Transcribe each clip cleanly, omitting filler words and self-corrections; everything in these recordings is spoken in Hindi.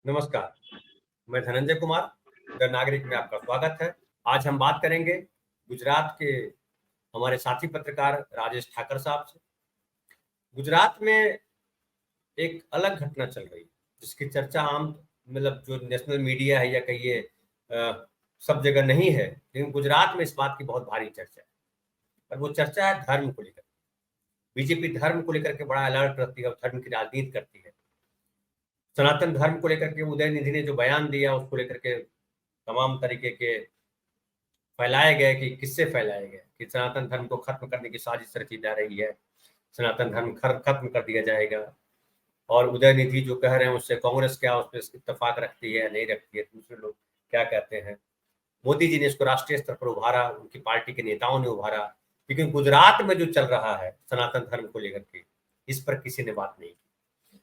नमस्कार, मैं धनंजय कुमार, द नागरिक में आपका स्वागत है। आज हम बात करेंगे गुजरात के हमारे साथी पत्रकार राजेश ठाकर साहब से। गुजरात में एक अलग घटना चल रही है जिसकी चर्चा आम मतलब जो नेशनल मीडिया है या कहिए सब जगह नहीं है, लेकिन गुजरात में इस बात की बहुत भारी चर्चा है। और वो चर्चा है धर्म को लेकर। बीजेपी धर्म को लेकर के बड़ा अलर्ट रहती है और धर्म की राजनीति करती है। सनातन धर्म को लेकर के उदयनिधि ने जो बयान दिया उसको लेकर के तमाम तरीके के फैलाए गए कि किससे फैलाए गए कि सनातन धर्म को खत्म करने की साजिश रची जा रही है, सनातन धर्म खत्म कर दिया जाएगा। और उदयनिधि जो कह रहे हैं उससे कांग्रेस क्या उस पर इत्तेफाक रखती है नहीं रखती है, दूसरे लोग क्या कहते हैं। मोदी जी ने इसको राष्ट्रीय स्तर पर उभारा, उनकी पार्टी के नेताओं ने उभारा, लेकिन गुजरात में जो चल रहा है सनातन धर्म को लेकर के इस पर किसी ने बात नहीं की।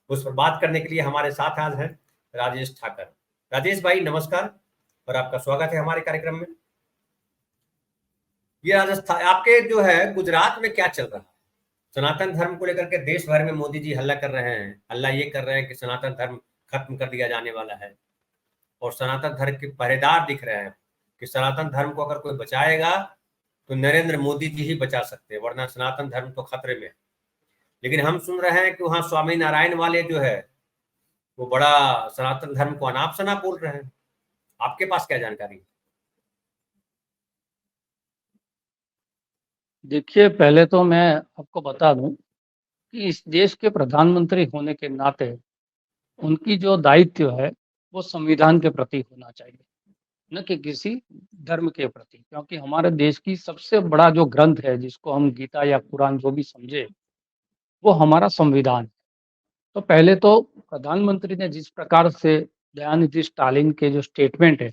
उस पर बात करने के लिए हमारे साथ आज हैं राजेश ठाकर। राजेश भाई नमस्कार और आपका स्वागत है हमारे कार्यक्रम में। ये राजस्थान आपके जो है गुजरात में क्या चल रहा है? सनातन धर्म को लेकर के देश भर में मोदी जी हल्ला कर रहे हैं, हल्ला ये कर रहे हैं कि सनातन धर्म खत्म कर दिया जाने वाला है और सनातन धर्म के पहरेदार दिख रहे हैं कि सनातन धर्म को अगर कोई बचाएगा तो नरेंद्र मोदी जी ही बचा सकते हैं, वरना सनातन धर्म तो खतरे में है। लेकिन हम सुन रहे हैं कि वहां स्वामी नारायण वाले जो है वो बड़ा सनातन धर्म को अनाप शनाप बोल रहे हैं। आपके पास क्या जानकारी है? देखिए, पहले तो मैं आपको बता दूं कि इस देश के प्रधानमंत्री होने के नाते उनकी जो दायित्व है वो संविधान के प्रति होना चाहिए, न कि किसी धर्म के प्रति, क्योंकि हमारे देश की सबसे बड़ा जो ग्रंथ है जिसको हम गीता या कुरान जो भी समझे वो हमारा संविधान है। तो पहले तो प्रधानमंत्री ने जिस प्रकार से दयानिधि स्टालिन के जो स्टेटमेंट है,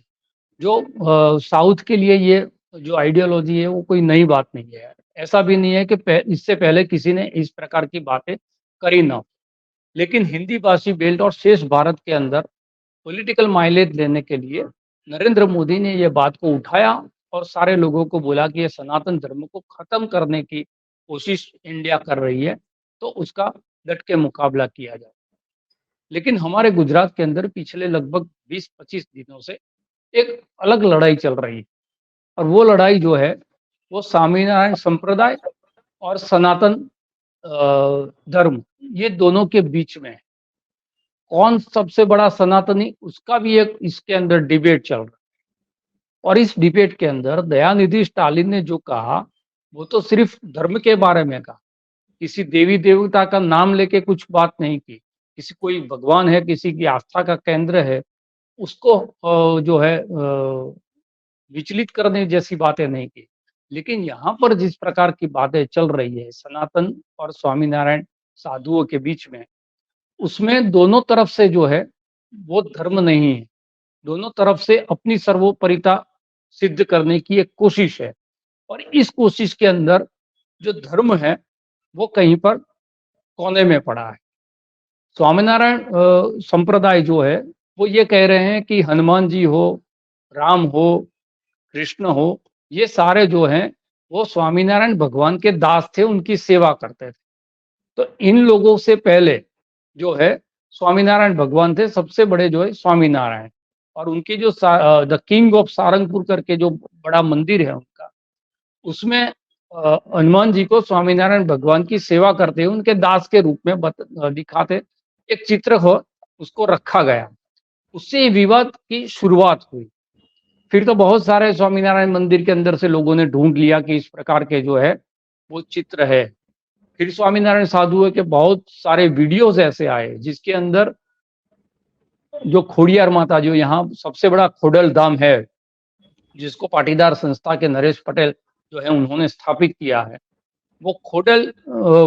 जो साउथ के लिए ये जो आइडियोलॉजी है वो कोई नई बात नहीं है। ऐसा भी नहीं है कि इससे पहले किसी ने इस प्रकार की बातें करी ना हो। लेकिन हिंदी भाषी बेल्ट और शेष भारत के अंदर पॉलिटिकल माइलेज लेने के लिए नरेंद्र मोदी ने ये बात को उठाया और सारे लोगों को बोला कि ये सनातन धर्म को खत्म करने की कोशिश इंडिया कर रही है, तो उसका डट के मुकाबला किया जाए। लेकिन हमारे गुजरात के अंदर पिछले लगभग 20-25 दिनों से एक अलग लड़ाई चल रही है और वो लड़ाई जो है वो स्वामीनारायण संप्रदाय और सनातन धर्म, ये दोनों के बीच में है। कौन सबसे बड़ा सनातनी, उसका भी एक इसके अंदर डिबेट चल रहा है। और इस डिबेट के अंदर दयानिधि स्टालिन ने जो कहा वो तो सिर्फ धर्म के बारे में कहा, किसी देवी देवता का नाम लेके कुछ बात नहीं की। किसी कोई भगवान है, किसी की आस्था का केंद्र है, उसको जो है विचलित करने जैसी बातें नहीं की। लेकिन यहाँ पर जिस प्रकार की बातें चल रही है सनातन और स्वामीनारायण साधुओं के बीच में, उसमें दोनों तरफ से जो है वो धर्म नहीं है, दोनों तरफ से अपनी सर्वोपरिता सिद्ध करने की एक कोशिश है। और इस कोशिश के अंदर जो धर्म है वो कहीं पर कोने में पड़ा है। स्वामीनारायण संप्रदाय जो है वो ये कह रहे हैं कि हनुमान जी हो, राम हो, कृष्ण हो, ये सारे जो हैं वो स्वामीनारायण भगवान के दास थे, उनकी सेवा करते थे। तो इन लोगों से पहले जो है स्वामीनारायण भगवान थे, सबसे बड़े जो है स्वामीनारायण। और उनकी जो द किंग ऑफ सारंगपुर करके जो बड़ा मंदिर है उनका, उसमें हनुमान जी को स्वामीनारायण भगवान की सेवा करते हुए उनके दास के रूप में दिखाते एक चित्र हो, उसको रखा गया। उससे विवाद की शुरुआत हुई। फिर तो बहुत सारे स्वामीनारायण मंदिर के अंदर से लोगों ने ढूंढ लिया कि इस प्रकार के जो है वो चित्र है। फिर स्वामीनारायण साधुओं के बहुत सारे वीडियोस ऐसे आए जिसके अंदर जो खोडियार माता, जो यहाँ सबसे बड़ा खोडल धाम है, जिसको पाटीदार संस्था के नरेश पटेल जो है उन्होंने स्थापित किया है, वो खोडल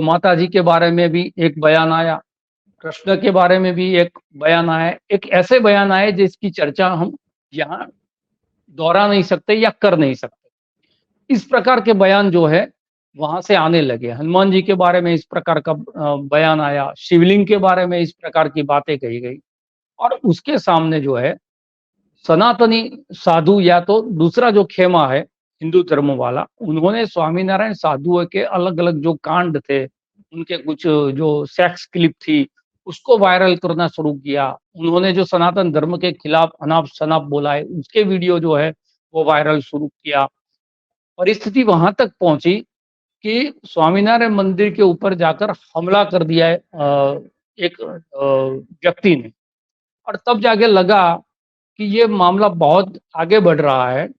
माता जी के बारे में भी एक बयान आया, कृष्ण के बारे में भी एक बयान आया। एक ऐसे बयान आए जिसकी चर्चा हम यहाँ दोहरा नहीं सकते या कर नहीं सकते। इस प्रकार के बयान जो है वहां से आने लगे। हनुमान जी के बारे में इस प्रकार का बयान आया, शिवलिंग के बारे में इस प्रकार की बातें कही गई। और उसके सामने जो है सनातनी साधु या तो दूसरा जो खेमा है हिंदू धर्म वाला, उन्होंने स्वामीनारायण साधुओं के अलग अलग जो कांड थे, उनके कुछ जो सेक्स क्लिप थी, उसको वायरल करना शुरू किया। उन्होंने जो सनातन धर्म के खिलाफ अनाप-शनाप बोला है, उसके वीडियो जो है वो वायरल शुरू किया। परिस्थिति वहाँ तक पहुँची कि स्वामीनारायण मंदिर के ऊपर जाकर हमला कर दिया है एक व्यक्ति ने, और तब जाके लगा कि ये मामला बहुत आगे बढ़ रहा है।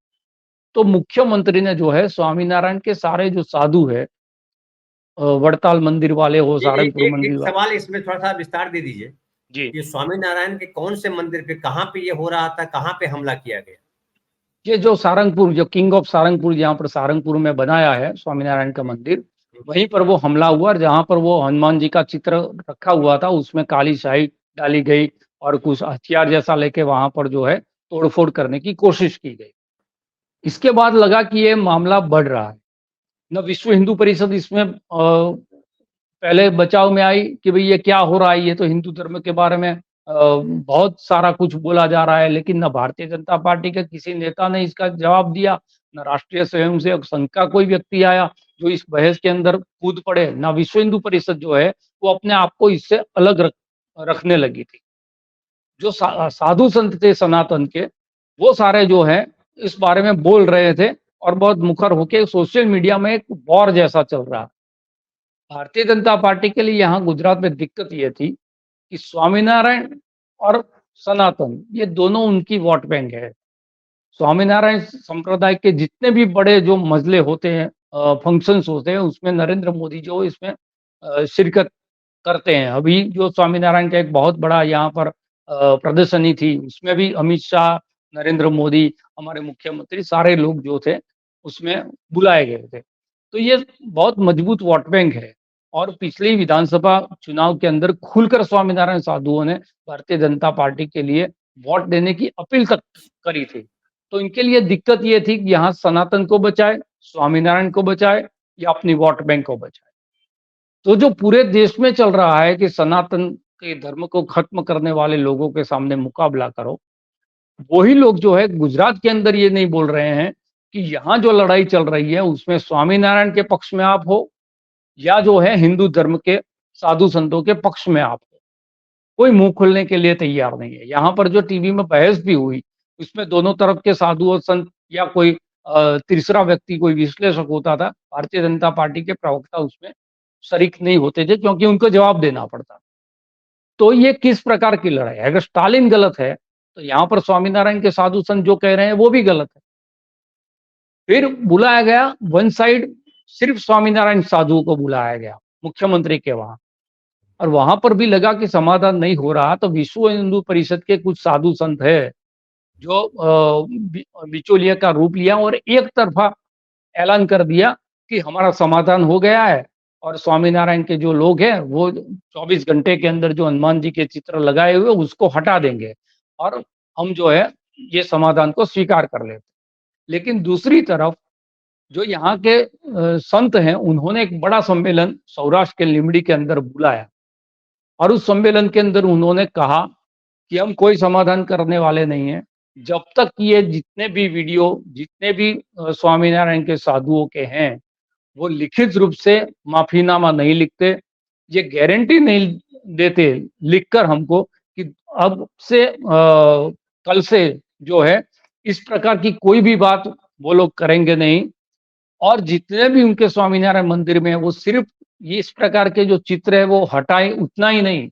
तो मुख्यमंत्री ने जो है स्वामीनारायण के सारे जो साधु हैं, वड़ताल मंदिर वाले हो, एक सारंगपुर एक मंदिर एक वाले। सवाल इसमें थोड़ा सा विस्तार दे दीजिए। जी। ये स्वामीनारायण के कौन से मंदिर पे, कहाँ पे ये हो रहा था, कहाँ पे हमला किया गया? ये जो सारंगपुर, जो किंग ऑफ सारंगपुर, जहाँ पर सारंगपुर में बनाया है स्वामीनारायण का मंदिर, वहीं पर वो हमला हुआ, और जहाँ पर वो हनुमान जी का चित्र रखा हुआ था उसमें काली स्याही डाली गई और कुछ हथियार जैसा लेके वहां पर जो है तोड़फोड़ करने की कोशिश की गई। इसके बाद लगा कि ये मामला बढ़ रहा है। न विश्व हिंदू परिषद इसमें पहले बचाव में आई कि भई ये क्या हो रहा है, ये तो हिंदू धर्म के बारे में बहुत सारा कुछ बोला जा रहा है, लेकिन न भारतीय जनता पार्टी के किसी नेता ने इसका जवाब दिया, न राष्ट्रीय स्वयंसेवक संघ का कोई व्यक्ति आया जो इस बहस के अंदर कूद पड़े, न विश्व हिंदू परिषद जो है वो अपने आप को इससे अलग रखने लगी थी। जो साधु संत थे सनातन के, वो सारे जो है इस बारे में बोल रहे थे, और बहुत मुखर होके सोशल मीडिया में एक वॉर जैसा चल रहा है। भारतीय जनता पार्टी के लिए यहाँ गुजरात में दिक्कत ये थी कि स्वामीनारायण और सनातन, ये दोनों उनकी वोट बैंक है। स्वामीनारायण संप्रदाय के जितने भी बड़े जो मजले होते हैं, फंक्शंस होते हैं, उसमें नरेंद्र मोदी जो इसमें शिरकत करते हैं। अभी जो स्वामीनारायण का एक बहुत बड़ा यहाँ पर प्रदर्शनी थी, उसमें भी अमित शाह, नरेंद्र मोदी, हमारे मुख्यमंत्री, सारे लोग जो थे उसमें बुलाए गए थे। तो ये बहुत मजबूत वोट बैंक है, और पिछली विधानसभा चुनाव के अंदर खुलकर स्वामीनारायण साधुओं ने भारतीय जनता पार्टी के लिए वोट देने की अपील तक करी थी। तो इनके लिए दिक्कत ये थी कि यहाँ सनातन को बचाए, स्वामीनारायण को बचाए, या अपनी वोट बैंक को बचाए। तो जो पूरे देश में चल रहा है कि सनातन के धर्म को खत्म करने वाले लोगों के सामने मुकाबला करो, वही लोग जो है गुजरात के अंदर ये नहीं बोल रहे हैं कि यहाँ जो लड़ाई चल रही है उसमें स्वामीनारायण के पक्ष में आप हो, या जो है हिंदू धर्म के साधु संतों के पक्ष में आप हो। कोई मुंह खोलने के लिए तैयार नहीं है। यहाँ पर जो टीवी में बहस भी हुई, उसमें दोनों तरफ के साधु और संत या कोई तीसरा व्यक्ति, कोई विश्लेषक होता था, भारतीय जनता पार्टी के प्रवक्ता उसमें शरीक नहीं होते थे, क्योंकि उनको जवाब देना पड़ता। तो ये किस प्रकार की लड़ाई है? अगर स्टालिन गलत है, तो यहाँ पर स्वामीनारायण के साधु संत जो कह रहे हैं वो भी गलत है। फिर बुलाया गया वन साइड, सिर्फ स्वामीनारायण साधुओं को बुलाया गया मुख्यमंत्री के वहां, और वहां पर भी लगा कि समाधान नहीं हो रहा, तो विश्व हिंदू परिषद के कुछ साधु संत है जो बिचौलिया का रूप लिया और एक तरफा ऐलान कर दिया कि हमारा समाधान हो गया है, और स्वामीनारायण के जो लोग हैं वो 24 घंटे के अंदर जो हनुमान जी के चित्र लगाए हुए उसको हटा देंगे, और हम जो है ये समाधान को स्वीकार कर लेते। लेकिन दूसरी तरफ जो यहाँ के संत हैं, उन्होंने एक बड़ा सम्मेलन सौराष्ट्र के लिमड़ी के अंदर बुलाया, और उस सम्मेलन के अंदर उन्होंने कहा कि हम कोई समाधान करने वाले नहीं हैं, जब तक ये जितने भी वीडियो, जितने भी स्वामीनारायण के साधुओं के हैं, वो लिखित रूप से माफीनामा नहीं लिखते, ये गारंटी नहीं देते लिखकर हमको कि अब से कल से जो है इस प्रकार की कोई भी बात वो लोग करेंगे नहीं, और जितने भी उनके स्वामीनारायण मंदिर में वो सिर्फ ये इस प्रकार के जो चित्र है वो हटाए, उतना ही नहीं,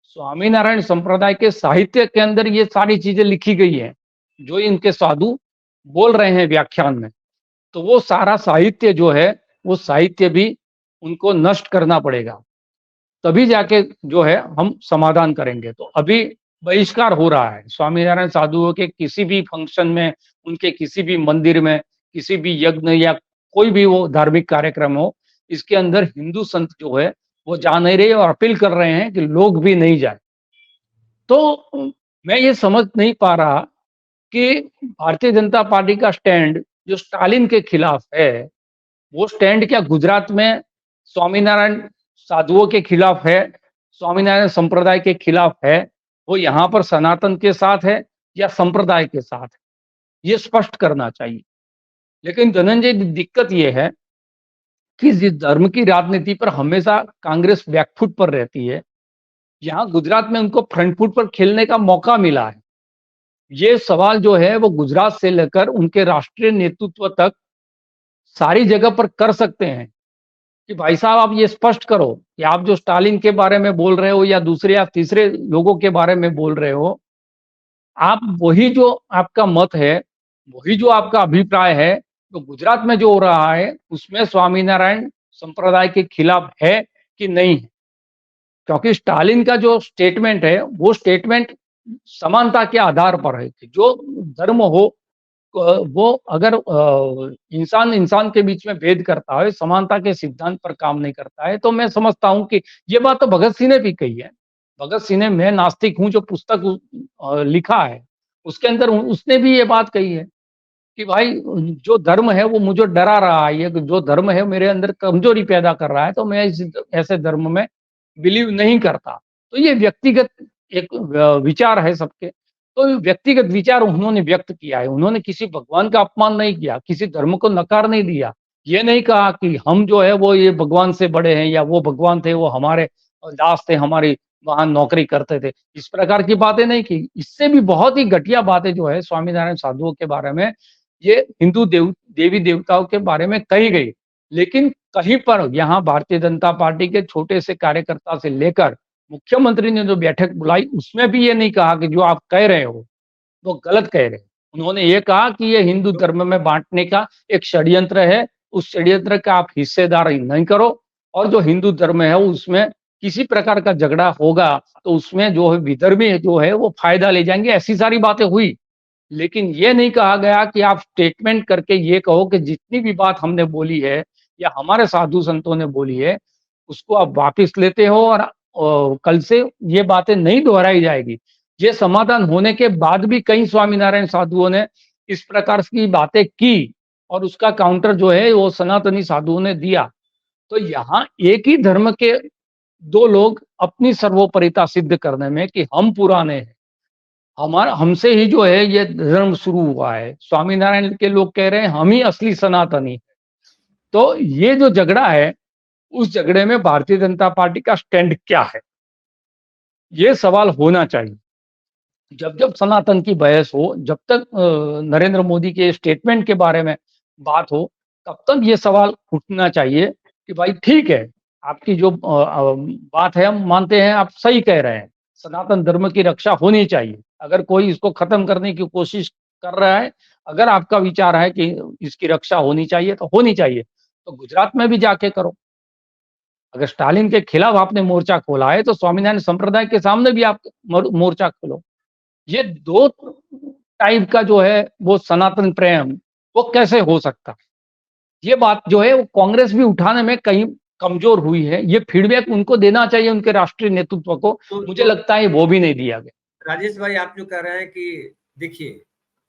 स्वामीनारायण संप्रदाय के साहित्य के अंदर ये सारी चीजें लिखी गई है जो इनके साधु बोल रहे हैं व्याख्यान में, तो वो सारा साहित्य जो है वो साहित्य भी उनको नष्ट करना पड़ेगा, तभी जाके जो है हम समाधान करेंगे। तो अभी बहिष्कार हो रहा है स्वामीनारायण साधुओं के किसी भी फंक्शन में, उनके किसी भी मंदिर में, किसी भी यज्ञ या कोई भी वो धार्मिक कार्यक्रम हो, इसके अंदर हिंदू संत जो है वो जा नहीं रहे और अपील कर रहे हैं कि लोग भी नहीं जाए। तो मैं ये समझ नहीं पा रहा कि भारतीय जनता पार्टी का स्टैंड जो स्टालिन के खिलाफ है, वो स्टैंड क्या गुजरात में स्वामीनारायण साधुओं के खिलाफ है, स्वामीनारायण संप्रदाय के खिलाफ है, वो यहाँ पर सनातन के साथ है या संप्रदाय के साथ है, ये स्पष्ट करना चाहिए। लेकिन धनंजय, दिक्कत ये है कि जिस धर्म की राजनीति पर हमेशा कांग्रेस बैकफुट पर रहती है, यहाँ गुजरात में उनको फ्रंट फुट पर खेलने का मौका मिला है। ये सवाल जो है वो गुजरात से लेकर उनके राष्ट्रीय नेतृत्व तक सारी जगह पर कर सकते हैं कि भाई साहब आप ये स्पष्ट करो कि आप जो स्टालिन के बारे में बोल रहे हो या दूसरे या तीसरे लोगों के बारे में बोल रहे हो, आप वही जो आपका मत है, वही जो आपका अभिप्राय है, तो गुजरात में जो हो रहा है, उसमें स्वामीनारायण संप्रदाय के खिलाफ है कि नहीं है? क्योंकि स्टालिन का जो स्टेटमेंट है, वो स्टेटमेंट समानता के आधार पर है कि जो धर्म हो वो अगर इंसान इंसान के बीच में भेद करता है, समानता के सिद्धांत पर काम नहीं करता है, तो मैं समझता हूँ कि ये बात तो भगत सिंह ने भी कही है। भगत सिंह ने मैं नास्तिक हूँ जो पुस्तक लिखा है, उसके अंदर उसने भी ये बात कही है कि भाई जो धर्म है वो मुझे डरा रहा है, ये जो धर्म है मेरे अंदर कमजोरी पैदा कर रहा है, तो मैं इस ऐसे धर्म में बिलीव नहीं करता। तो ये व्यक्तिगत एक विचार है सबके। तो व्यक्तिगत विचार उन्होंने व्यक्त किया है, उन्होंने किसी भगवान का अपमान नहीं किया, किसी धर्म को नकार नहीं दिया। ये नहीं कहा कि हम जो है वो ये भगवान से बड़े हैं या वो भगवान थे, वो हमारे दास थे, हमारी वहाँ नौकरी करते थे। इस प्रकार की बातें नहीं की। इससे भी बहुत ही घटिया बातें जो है स्वामीनारायण साधुओं के बारे में, ये हिंदू देवी-देवताओं के बारे में कही गई। लेकिन कहीं पर यहाँ भारतीय जनता पार्टी के छोटे से कार्यकर्ता से लेकर मुख्यमंत्री ने जो बैठक बुलाई, उसमें भी ये नहीं कहा कि जो आप कह रहे हो, वो गलत कह रहे हैं। उन्होंने ये कहा कि ये हिंदू तो धर्म में बाँटने का एक षड्यंत्र है, उस षड्यंत्र का आप हिस्सेदारी नहीं करो और जो हिंदू धर्म है उसमें किसी प्रकार का झगड़ा होगा, तो उसमें जो है विधर्मी जो है वो फ़ायदा ले जाएँगे, ऐसी सारी बातें हुई। लेकिन ये नहीं कहा गया कि आप स्टेटमेंट करके ये कहो कि जितनी भी बात हमने बोली है या हमारे साधु संतों ने बोली है, उसको आप वापस लेते हो और कल से ये बातें नहीं दोहराई जाएगी। ये समाधान होने के बाद भी कई स्वामीनारायण साधुओं ने इस प्रकार की बातें की और उसका काउंटर जो है वो सनातनी साधुओं ने दिया। तो यहाँ एक ही धर्म के 2 लोग अपनी सर्वोपरिता सिद्ध करने में कि हम पुराने हैं, हमारा हमसे ही जो है ये धर्म शुरू हुआ है। स्वामीनारायण के लोग कह रहे हैं हम ही असली सनातनी। तो ये जो झगड़ा है, उस झगड़े में भारतीय जनता पार्टी का स्टैंड क्या है? ये सवाल होना चाहिए। जब-जब सनातन की बहस हो, जब तक नरेंद्र मोदी के स्टेटमेंट के बारे में बात हो, तब तक ये सवाल उठना चाहिए कि भाई ठीक है, आपकी जो बात है हम मानते हैं, आप सही कह रहे हैं। सनातन धर्म की रक्षा होनी चाहिए। अगर कोई इसको खत्म करने की कोशिश कर रहा है, अगर आपका विचार है कि इसकी रक्षा होनी चाहिए, तो होनी चाहिए। तो गुजरात में भी जाके करो। अगर स्टालिन के खिलाफ आपने मोर्चा खोला है, तो स्वामीनारायण संप्रदाय के सामने भी आप मोर्चा खोलो। ये 2 टाइप का जो है वो सनातन प्रेम, वो कैसे हो सकता है? ये बात जो है वो कांग्रेस भी उठाने में कहीं कमज़ोर हुई है। ये फीडबैक उनको देना चाहिए उनके राष्ट्रीय नेतृत्व को। मुझे तो लगता है वो भी नहीं दिया गया। राजेश भाई, आप जो कह रहे हैं कि देखिए,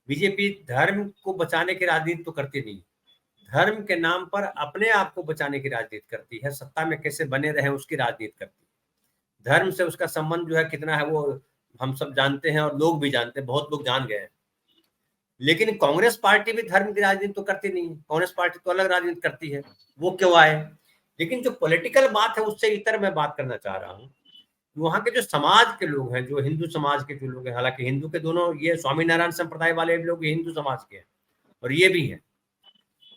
बीजेपी धर्म को बचाने की राजनीति तो करती नहीं। धर्म के नाम पर अपने आप को बचाने की राजनीति करती है, सत्ता में कैसे बने रहें उसकी राजनीति करती है। धर्म से उसका संबंध जो है कितना है वो हम सब जानते हैं और लोग भी जानते हैं, बहुत लोग जान गए हैं। लेकिन कांग्रेस पार्टी भी धर्म की राजनीति तो करती नहीं है, कांग्रेस पार्टी तो अलग राजनीति करती है, वो क्यों आए? लेकिन जो पॉलिटिकल बात है उससे इतर मैं बात करना चाह रहा हूँ। वहाँ के जो समाज के लोग हैं, जो हिंदू समाज के जो लोग हैं, हालांकि हिंदू के दोनों, ये स्वामीनारायण संप्रदाय वाले भी लोग हिंदू समाज के हैं और ये भी हैं।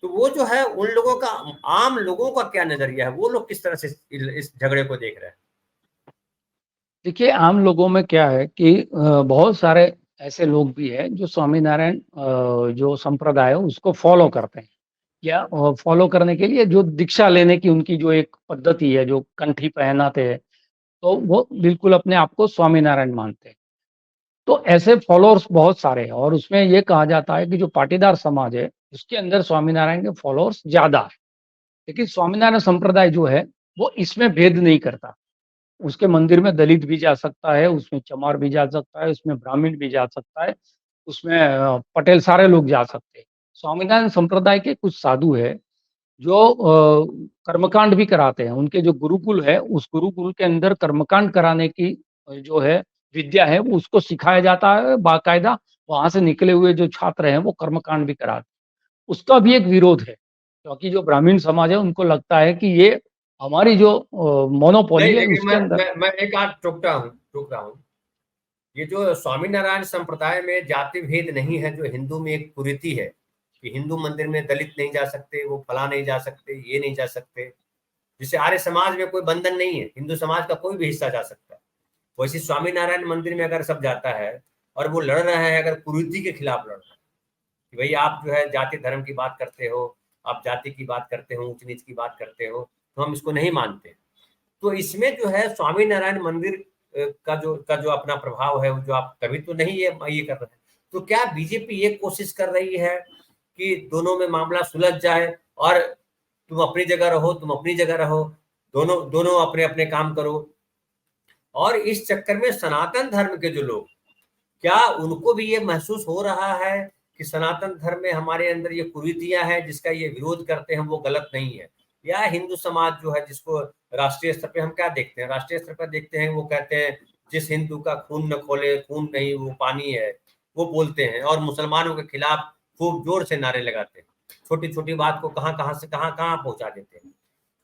तो वो जो है उन लोगों का, आम लोगों का क्या नजरिया है, वो लोग किस तरह से इस झगड़े को देख रहे हैं? देखिए, आम लोगों में क्या है कि बहुत सारे ऐसे लोग भी हैं जो स्वामीनारायण जो संप्रदाय है उसको फ़ॉलो करते हैं या फ़ॉलो करने के लिए जो दीक्षा लेने की उनकी जो एक पद्धति है, जो कंठी पहनाते हैं, तो वो बिल्कुल अपने आप को स्वामीनारायण मानते हैं। तो ऐसे फॉलोअर्स बहुत सारे हैं और उसमें ये कहा जाता है कि जो पाटीदार समाज है, उसके अंदर स्वामीनारायण के फॉलोअर्स ज़्यादा हैं। लेकिन स्वामीनारायण संप्रदाय जो है, वो इसमें भेद नहीं करता। उसके मंदिर में दलित भी जा सकता है, उसमें चमार भी जा सकता है, उसमें ब्राह्मण भी जा सकता है, उसमें पटेल सारे लोग जा सकते हैं। स्वामीनारायण संप्रदाय के कुछ साधु हैं, जो कर्मकांड भी कराते हैं। उनके जो गुरुकुल है, उस गुरुकुल के अंदर कर्मकांड कराने की जो है विद्या है, वो उसको सिखाया जाता है बाकायदा। वहाँ से निकले हुए जो छात्र हैं, वो कर्मकांड भी कराते हैं। उसका भी एक विरोध है, क्योंकि जो ब्राह्मण समाज है, उनको लगता है कि ये हमारी जो मोनोपोली नहीं, है लेकिन उसके अंदर। मैं एक आध टोक रहा हूँ। ये जो स्वामीनारायण संप्रदाय में जाति भेद नहीं है, जो हिंदू में एक कुरीति है कि हिंदू मंदिर में दलित नहीं जा सकते, वो फला नहीं जा सकते, ये नहीं जा सकते। जिसे आर्य समाज में कोई बंधन नहीं है, हिंदू समाज का कोई भी हिस्सा जा सकता है। वैसे स्वामीनारायण मंदिर में अगर सब जाता है और वो लड़ रहे हैं, अगर कुरीति के खिलाफ लड़ रहे हैं कि भाई आप जो है जाति धर्म की बात करते हो, आप जाति की बात करते हो, ऊंच नीच की बात करते हो, तो हम इसको नहीं मानते। तो इसमें जो है स्वामीनारायण मंदिर का जो अपना प्रभाव है, जो आप कभी तो नहीं ये कर रहे हैं। तो क्या बीजेपी ये कोशिश कर रही है कि दोनों में मामला सुलझ जाए और तुम अपनी जगह रहो, तुम अपनी जगह रहो, दोनों दोनों अपने अपने काम करो? और इस चक्कर में सनातन धर्म के जो लोग, क्या उनको भी ये महसूस हो रहा है कि सनातन धर्म में हमारे अंदर ये कुरीतियां हैं, जिसका ये विरोध करते हैं वो गलत नहीं है? या हिंदू समाज जो है, जिसको राष्ट्रीय स्तर पे हम क्या देखते हैं, राष्ट्रीय स्तर पर देखते हैं, वो कहते हैं जिस हिंदू का खून न खोले, खून नहीं वो पानी है, वो बोलते हैं, और मुसलमानों के खिलाफ खूब जोर से नारे लगाते हैं, छोटी छोटी बात को कहाँ कहाँ से कहाँ कहाँ पहुंचा देते हैं।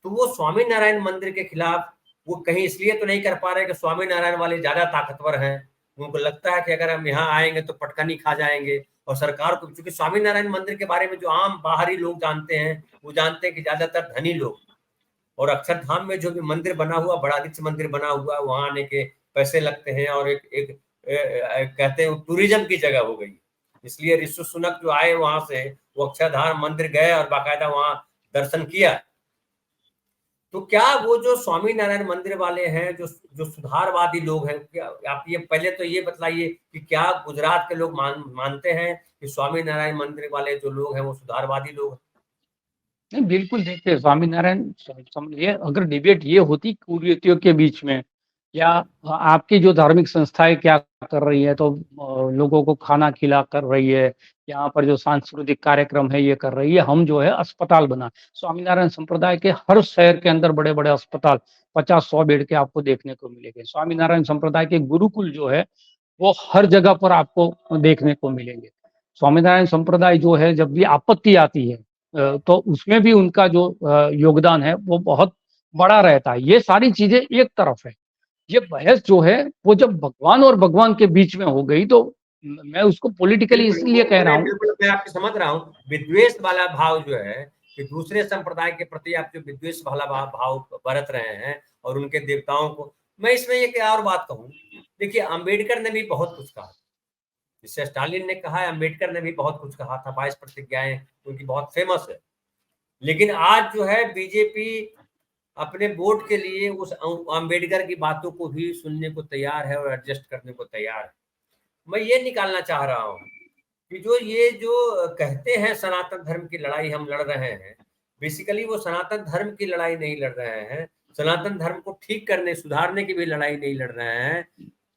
तो वो स्वामीनारायण मंदिर के खिलाफ वो कहीं इसलिए तो नहीं कर पा रहे कि स्वामीनारायण वाले ज्यादा ताकतवर हैं, उनको लगता है कि अगर हम यहाँ आएंगे तो पटकनी खा जाएंगे, और सरकार को, क्योंकि स्वामीनारायण मंदिर के बारे में जो आम बाहरी लोग जानते हैं, वो जानते हैं कि ज्यादातर धनी लोग, और अक्षरधाम में जो भी मंदिर बना हुआ, बड़ा दीक्ष मंदिर बना हुआ, वहां आने के पैसे लगते हैं, और एक कहते हैं टूरिज्म की जगह हो गई। इसलिए ऋषि सुनक जो आए वहां से, वो अक्षरधाम मंदिर गए और बाकायदा वहां दर्शन किया। तो क्या वो जो स्वामीनारायण मंदिर वाले हैं, जो जो सुधारवादी लोग हैं, क्या आप ये पहले तो ये बतलाइए कि क्या गुजरात के लोग मानते हैं कि स्वामीनारायण मंदिर वाले जो लोग हैं वो सुधारवादी लोग हैं? नहीं, बिल्कुल देखिए स्वामीनारायण ये अगर डिबेट ये होती कुरीतियों के बीच में, या आपकी जो धार्मिक संस्थाएं क्या कर रही है, तो लोगों को खाना खिला कर रही है, यहाँ पर जो सांस्कृतिक कार्यक्रम है ये कर रही है, हम जो है अस्पताल बना, स्वामीनारायण संप्रदाय के हर शहर के अंदर बड़े बड़े अस्पताल 50-100 बेड के आपको देखने को मिलेंगे। स्वामीनारायण संप्रदाय के गुरुकुल जो है वो हर जगह पर आपको देखने को मिलेंगे। स्वामीनारायण संप्रदाय जो है, जब भी आपत्ति आती है तो उसमें भी उनका जो योगदान है वो बहुत बड़ा रहता है। ये सारी चीजें एक तरफ है, ये बहस जो है वो जब भगवान और भगवान के बीच में हो गई, तो मैं उसको पॉलिटिकली बिल्कुल, इसलिए कह रहा हूँ। बिल्कुल मैं आपकी समझ रहा हूँ। विद्वेष वाला भाव जो है कि दूसरे संप्रदाय के प्रति आप जो विद्वेष वाला भाव बरत रहे हैं और उनके देवताओं को, मैं इसमें एक और बात कहूँ। देखिए, अंबेडकर ने भी बहुत कुछ कहा, जिससे स्टालिन ने कहा है, अंबेडकर ने भी बहुत कुछ कहा था, 22 प्रतिज्ञाएं उनकी बहुत फेमस है। लेकिन आज जो है बीजेपी अपने वोट के लिए उस अंबेडकर की बातों को भी सुनने को तैयार है और एडजस्ट करने को तैयार है। मैं ये निकालना चाह रहा हूँ कि जो ये जो कहते हैं सनातन धर्म की लड़ाई हम लड़ रहे हैं, बेसिकली वो सनातन धर्म की लड़ाई नहीं लड़ रहे हैं, सनातन धर्म को ठीक करने सुधारने की भी लड़ाई नहीं लड़ रहे हैं।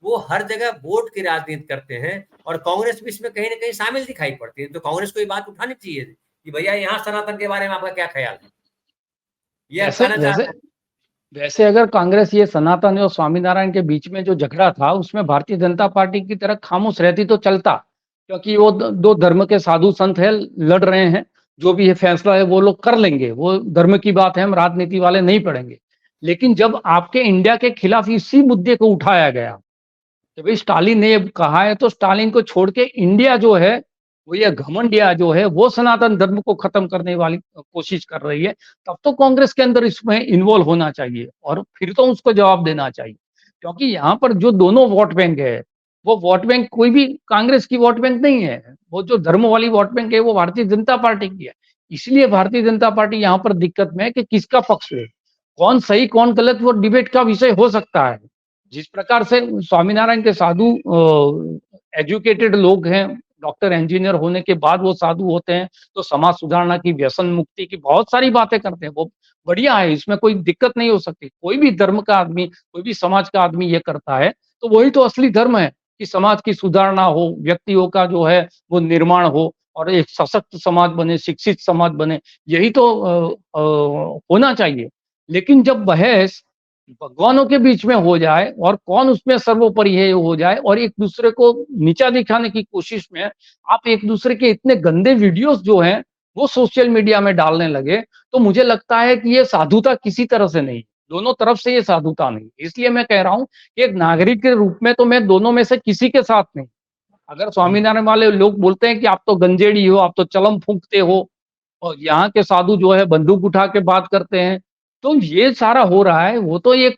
वो हर जगह वोट की राजनीति करते हैं, और कांग्रेस भी इसमें कहीं ना कहीं शामिल दिखाई पड़ती है। तो कांग्रेस को ये बात उठानी चाहिए कि भैया यहाँ सनातन के बारे में आपका क्या ख्याल है, ये वैसे अटकाना वैसे चाहते हैं। वैसे अगर कांग्रेस ये सनातन और स्वामीनारायण के बीच में जो झगड़ा था उसमें भारतीय जनता पार्टी की तरह खामोश रहती तो चलता, क्योंकि वो दो धर्म के साधु संत है, लड़ रहे हैं, जो भी ये फैसला है वो लोग कर लेंगे, वो धर्म की बात है, हम राजनीति वाले नहीं पढ़ेंगे। लेकिन जब आपके इंडिया के खिलाफ इसी मुद्दे को उठाया गया कि भाई स्टालिन ने ये कहा है, तो स्टालिन को छोड़ के इंडिया जो है, वो ये घमंडिया जो है वो सनातन धर्म को खत्म करने वाली कोशिश कर रही है, तब तो कांग्रेस के अंदर इसमें इन्वॉल्व होना चाहिए और फिर तो उसको जवाब देना चाहिए। क्योंकि यहाँ पर जो दोनों वोट बैंक है, वो वोट बैंक कोई भी कांग्रेस की वोट बैंक नहीं है, वो जो धर्म वाली वोट बैंक है वो भारतीय जनता पार्टी की है। इसलिए भारतीय जनता पार्टी यहाँ पर दिक्कत में है कि किसका पक्ष है, कौन सही कौन गलत, वो डिबेट का विषय हो सकता है। जिस प्रकार से स्वामीनारायण के साधु एजुकेटेड लोग हैं, डॉक्टर इंजीनियर होने के बाद वो साधु होते हैं, तो समाज सुधारना की, व्यसन मुक्ति की बहुत सारी बातें करते हैं, वो बढ़िया है, इसमें कोई दिक्कत नहीं हो सकती। कोई भी धर्म का आदमी, कोई भी समाज का आदमी ये करता है तो वही तो असली धर्म है कि समाज की सुधारना हो, व्यक्तियों का जो है वो निर्माण हो और एक सशक्त समाज बने, शिक्षित समाज बने, यही तो होना चाहिए। लेकिन जब बहस भगवानों के बीच में हो जाए और कौन उसमें सर्वोपरि है हो जाए, और एक दूसरे को नीचा दिखाने की कोशिश में आप एक दूसरे के इतने गंदे वीडियोस जो हैं वो सोशल मीडिया में डालने लगे, तो मुझे लगता है कि ये साधुता किसी तरह से नहीं, दोनों तरफ से ये साधुता नहीं। इसलिए मैं कह रहा हूँ कि एक नागरिक के रूप में तो मैं दोनों में से किसी के साथ नहीं। अगर स्वामीनारायण वाले लोग बोलते हैं कि आप तो गंजेड़ी हो, आप तो चलम फूँकते हो और यहाँ के साधु जो है बंदूक उठा के बात करते हैं, तो ये सारा हो रहा है, वो तो एक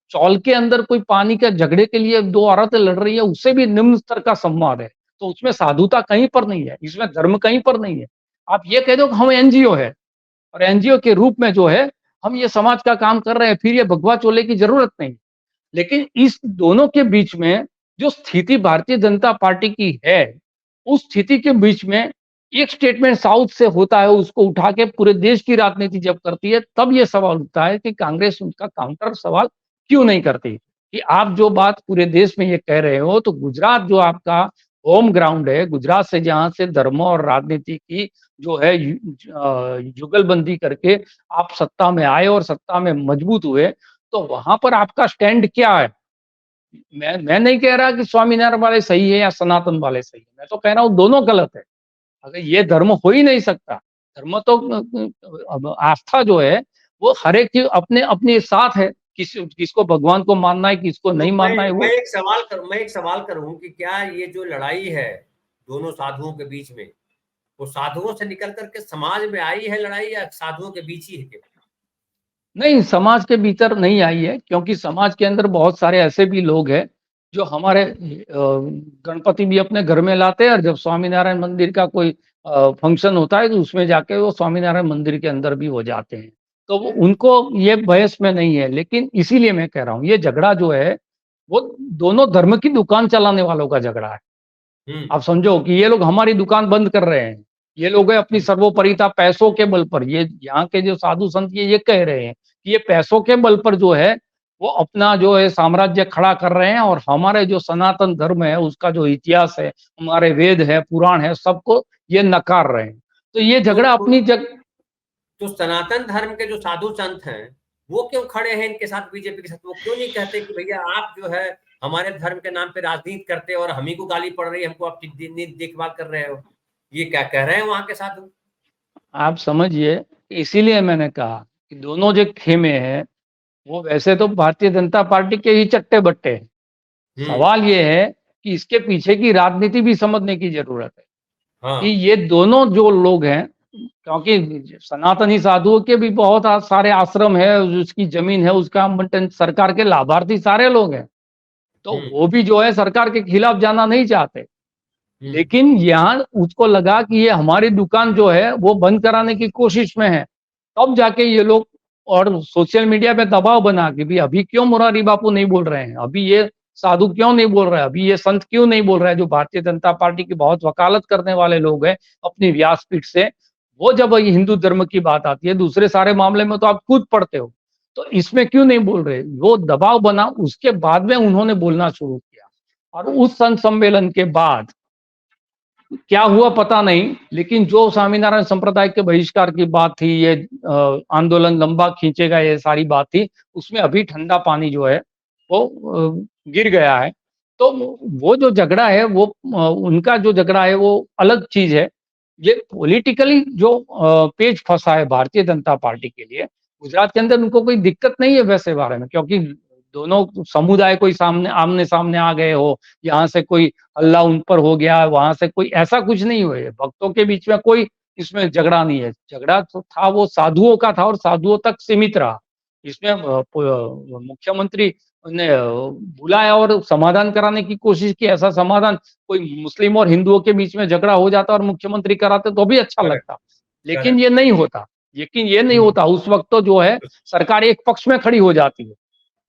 चौल के अंदर कोई पानी के झगड़े के लिए 2 औरतें लड़ रही है, उससे भी निम्न स्तर का संवाद है। तो उसमें साधुता कहीं पर नहीं है, इसमें धर्म कहीं पर नहीं है। आप ये कह दो कि हम एनजीओ है और एनजीओ के रूप में जो है, हम ये समाज का काम कर रहे हैं, फिर ये भगवा चोले की ज़रूरत नहीं। लेकिन इस दोनों के बीच में जो स्थिति भारतीय जनता पार्टी की है, उस स्थिति के बीच में एक स्टेटमेंट साउथ से होता है, उसको उठा के पूरे देश की राजनीति जब करती है, तब ये सवाल उठता है कि कांग्रेस उनका काउंटर सवाल क्यों नहीं करती? कि आप जो बात पूरे देश में ये कह रहे हो, तो गुजरात जो आपका होम ग्राउंड है, गुजरात से जहाँ से धर्म और राजनीति की जो है जुगलबंदी करके आप सत्ता में आए और सत्ता में मजबूत हुए, तो वहाँ पर आपका स्टैंड क्या है? मैं नहीं कह रहा कि स्वामीनारायण वाले सही है या सनातन वाले सही है। मैं तो कह रहा हूँ दोनों गलत है। अगर ये धर्म हो ही नहीं सकता। धर्म तो अब आस्था जो है वो हर एक की अपने अपने साथ है। किसको भगवान को मानना है, किसको तो नहीं मानना है वो। मैं एक सवाल करूं कि क्या ये जो लड़ाई है दोनों साधुओं के बीच में, वो साधुओं से निकल करके समाज में आई है लड़ाई या साधुओं के बीच ही है केवल? नहीं, समाज के भीतर नहीं आई है क्योंकि समाज के अंदर बहुत सारे ऐसे भी लोग हैं जो हमारे गणपति भी अपने घर में लाते हैं और जब स्वामीनारायण मंदिर का कोई फंक्शन होता है तो उसमें जाके वो स्वामीनारायण मंदिर के अंदर भी हो जाते हैं। तो वो उनको ये बहस में नहीं है, लेकिन इसीलिए मैं कह रहा हूँ ये झगड़ा जो है वो दोनों धर्म की दुकान चलाने वालों का झगड़ा है। हम्म। आप समझो कि ये लोग हमारी दुकान बंद कर रहे हैं। ये लोग है अपनी सर्वोपरिता पैसों के बल पर, ये यहाँ के जो साधु संत ये कह रहे हैं कि ये पैसों के बल पर जो है वो अपना जो है साम्राज्य खड़ा कर रहे हैं और हमारे जो सनातन धर्म है उसका जो इतिहास है, हमारे वेद है, पुराण है, सबको ये नकार रहे हैं। तो ये तो, झगड़ा तो अपनी जग तो सनातन धर्म के जो साधु संत हैं वो क्यों खड़े हैं इनके साथ, बीजेपी के साथ? वो क्यों नहीं कहते कि भैया आप जो है हमारे धर्म के नाम पे राजनीति करते हो और हम ही को गाली पड़ रही है, हमको आप देखभाल कर रहे हो? ये क्या कह रहे हैं वहां के साधु? आप समझिए, इसीलिए मैंने कहा कि दोनों जो खेमे हैं वो वैसे तो भारतीय जनता पार्टी के ही चट्टे-बट्टे हैं। हम्म। सवाल ये है कि इसके पीछे की राजनीति भी समझने की ज़रूरत है, कि हाँ। ये दोनों जो लोग हैं क्योंकि सनातनी साधुओं के भी बहुत सारे आश्रम है, उसकी ज़मीन है, उसका बंटन सरकार के लाभार्थी सारे लोग हैं। तो हम्म। वो भी जो है सरकार के खिलाफ जाना नहीं चाहते। हम्म। लेकिन यहाँ उसको लगा कि ये हमारी दुकान जो है वो बंद कराने की कोशिश में है। तब जाके ये लोग और सोशल मीडिया पे दबाव बना के भी अभी क्यों मुरारी बापू नहीं बोल रहे हैं, अभी ये साधु क्यों नहीं बोल रहे हैं, अभी ये संत क्यों नहीं बोल रहे हैं, जो भारतीय जनता पार्टी की बहुत वकालत करने वाले लोग हैं अपनी व्यासपीठ से। वो जब ये हिंदू धर्म की बात आती है, दूसरे सारे मामले में तो आप खुद पढ़ते हो, तो इसमें क्यों नहीं बोल रहे? वो दबाव बना, उसके बाद में उन्होंने बोलना शुरू किया। और उस संत सम्मेलन के बाद क्या हुआ पता नहीं, लेकिन जो स्वामीनारायण संप्रदाय के बहिष्कार की बात थी, ये आंदोलन लंबा खींचेगा, ये सारी बात थी, उसमें अभी ठंडा पानी जो है वो गिर गया है। तो वो जो झगड़ा है वो उनका जो झगड़ा है वो अलग चीज़ है। ये पॉलिटिकली जो पेच फँसा है भारतीय जनता पार्टी के लिए, गुजरात के अंदर उनको कोई दिक्कत नहीं है वैसे बारे में, क्योंकि दोनों समुदाय कोई सामने आमने-सामने आ गए हो, यहाँ से कोई हल्ला उन पर हो गया, वहाँ से कोई ऐसा कुछ नहीं हुआ है। भक्तों के बीच में कोई इसमें झगड़ा नहीं है। झगड़ा तो था वो साधुओं का था और साधुओं तक सीमित रहा। इसमें मुख्यमंत्री ने बुलाया और समाधान कराने की कोशिश की। ऐसा समाधान कोई मुस्लिम और हिंदुओं के बीच में झगड़ा हो जाता और मुख्यमंत्री कराते तो भी अच्छा करेक्ट। लगता। लेकिन करेक्ट। ये नहीं होता। लेकिन ये नहीं हम्म। होता। उस वक़्त तो जो है सरकार एक पक्ष में खड़ी हो जाती है।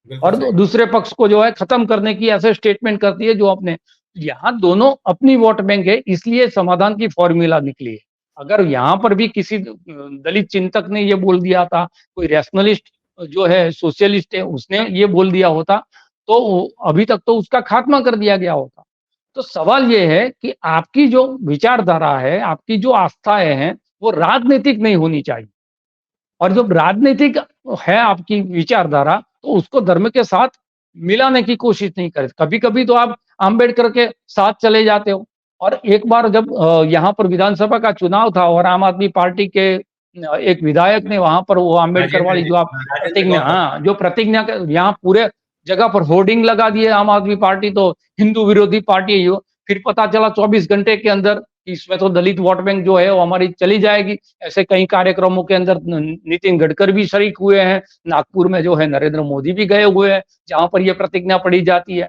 बिल्कुल और सही। दूसरे पक्ष को जो है खत्म करने की ऐसे स्टेटमेंट करती है जो अपने यहाँ दोनों अपनी वोट बैंक है, इसलिए समाधान की फॉर्मूला निकली है। अगर यहाँ पर भी किसी दलित चिंतक ने ये बोल दिया था, कोई रैशनलिस्ट जो है सोशलिस्ट है उसने ये बोल दिया होता, तो अभी तक तो उसका खात्मा कर दिया गया होता। तो सवाल ये है कि आपकी जो विचारधारा है, आपकी जो आस्थाएँ हैं, वो राजनीतिक नहीं होनी चाहिए। और जब राजनीतिक है आपकी विचारधारा, तो उसको धर्म के साथ मिलाने की कोशिश नहीं करें। कभी-कभी तो आप अम्बेडकर के साथ चले जाते हो। और एक बार जब यहाँ पर विधानसभा का चुनाव था और आम आदमी पार्टी के एक विधायक ने वहां पर वो अम्बेडकर वाली जो आप राजेंद्र प्रतिज्ञा, गौतम। हाँ, जो प्रतिज्ञा यहाँ पूरे जगह पर होर्डिंग लगा दिए आम आदमी पार्टी तो हिंदू विरोधी पार्टी है। फिर पता चला 24 घंटे के अंदर इसमें तो दलित वोट बैंक जो है वो हमारी चली जाएगी। ऐसे कई कार्यक्रमों के अंदर नितिन गडकरी भी शरीक हुए हैं, नागपुर में जो है नरेंद्र मोदी भी गए हुए हैं जहां पर ये प्रतिज्ञा पढ़ी जाती है।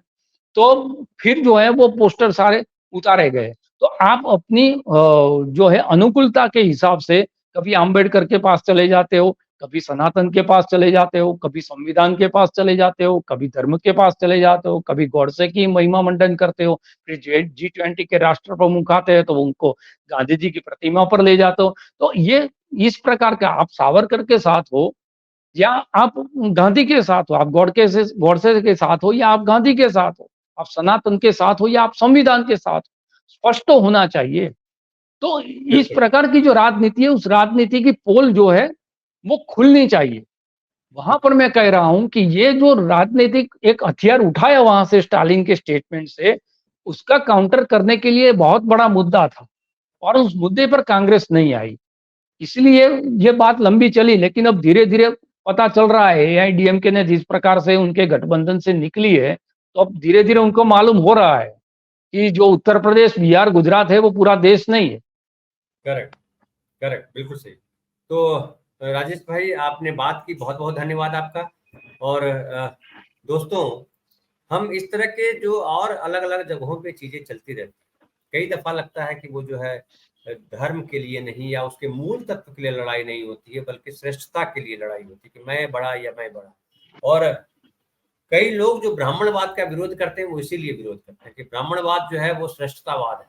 तो फिर जो है वो पोस्टर सारे उतारे गए। तो आप अपनी जो है अनुकूलता के हिसाब से कभी अम्बेडकर के पास चले जाते हो, कभी सनातन के पास चले जाते हो, कभी संविधान के पास चले जाते हो, कभी धर्म के पास चले जाते हो, कभी गॉडसे की महिमा मंडन करते हो। फिर G20 के राष्ट्र प्रमुख आते हैं तो उनको गांधी जी की प्रतिमा पर ले जाते हो। तो ये इस प्रकार का आप सावरकर के साथ हो या आप गांधी के साथ हो, आप गॉडसे के साथ हो या आप गांधी के साथ हो, आप सनातन के साथ हो या आप संविधान के साथ हो, स्पष्ट तो होना चाहिए। तो इस बिल्कुल प्रकार की जो राजनीति है, उस राजनीति की पोल जो है वो खुलनी चाहिए। वहां पर मैं कह रहा हूं कि ये जो राजनीतिक एक हथियार उठाया वहां से स्टालिन के स्टेटमेंट से, उसका काउंटर करने के लिए बहुत बड़ा मुद्दा था और उस मुद्दे पर कांग्रेस नहीं आई। इसलिए ये बात लंबी चली, लेकिन अब धीरे-धीरे पता चल रहा है एआईडीएमके ने जिस प्रकार से उनके गठबंधन से निकली है, तो अब धीरे-धीरे उनको मालूम हो रहा है कि जो उत्तर प्रदेश, बिहार, गुजरात है वो पूरा देश नहीं है। करेक्ट, करेक्ट, बिल्कुल सही। तो राजेश भाई आपने बात की, बहुत बहुत धन्यवाद आपका। और दोस्तों, हम इस तरह के जो और अलग अलग जगहों पे चीजें चलती रहती, कई दफा लगता है कि वो जो है धर्म के लिए नहीं या उसके मूल तत्व के लिए लड़ाई नहीं होती है, बल्कि श्रेष्ठता के लिए लड़ाई होती है कि मैं बड़ा या मैं बड़ा। और कई लोग जो ब्राह्मणवाद का विरोध करते हैं वो इसीलिए विरोध करते हैं कि ब्राह्मणवाद जो है वो श्रेष्ठतावाद है,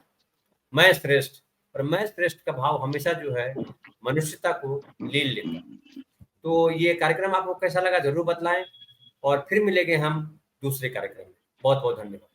मैं श्रेष्ठ। और मैं श्रेष्ठ का भाव हमेशा जो है मनुष्यता को लील लेता है। तो ये कार्यक्रम आपको कैसा लगा जरूर बतलाएं और फिर मिलेंगे हम दूसरे कार्यक्रम में। बहुत बहुत धन्यवाद।